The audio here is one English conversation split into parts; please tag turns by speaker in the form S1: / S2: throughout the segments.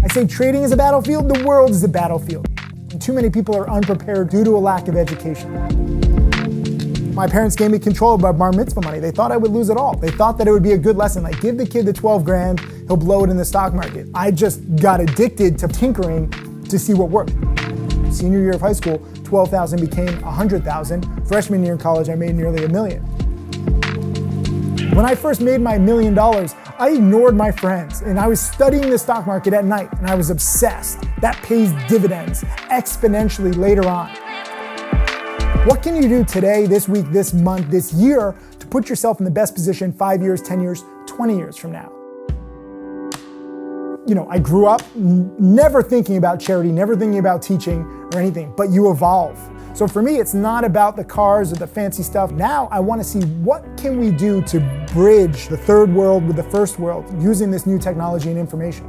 S1: I say trading is a battlefield, the world is a battlefield. And too many people are unprepared due to a lack of education. My parents gave me control of my bar mitzvah money. They thought I would lose it all. They thought that it would be a good lesson, like give the kid the 12 grand, he'll blow it in the stock market. I just got addicted to tinkering to see what worked. Senior year of high school, 12,000 became 100,000. Freshman year in college, I made nearly $1 million. When I first made my $1 million, I ignored my friends and I was studying the stock market at night and I was obsessed. That pays dividends exponentially later on. What can you do today, this week, this month, this year to put yourself in the best position 5 years, 10 years, 20 years from now? You know, I grew up never thinking about charity, never thinking about teaching or anything, but you evolve. So for me, it's not about the cars or the fancy stuff. Now I want to see what can we do to bridge the third world with the first world using this new technology and information.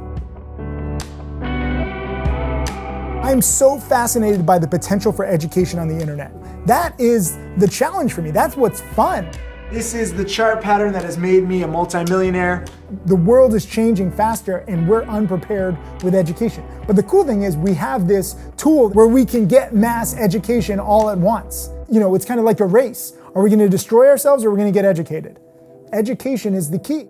S1: I'm so fascinated by the potential for education on the internet. That is the challenge for me. That's what's fun.
S2: This is the chart pattern that has made me a multimillionaire.
S1: The world is changing faster and we're unprepared with education. But the cool thing is we have this tool where we can get mass education all at once. You know, it's kind of like a race. Are we going to destroy ourselves or are we going to get educated? Education is the key.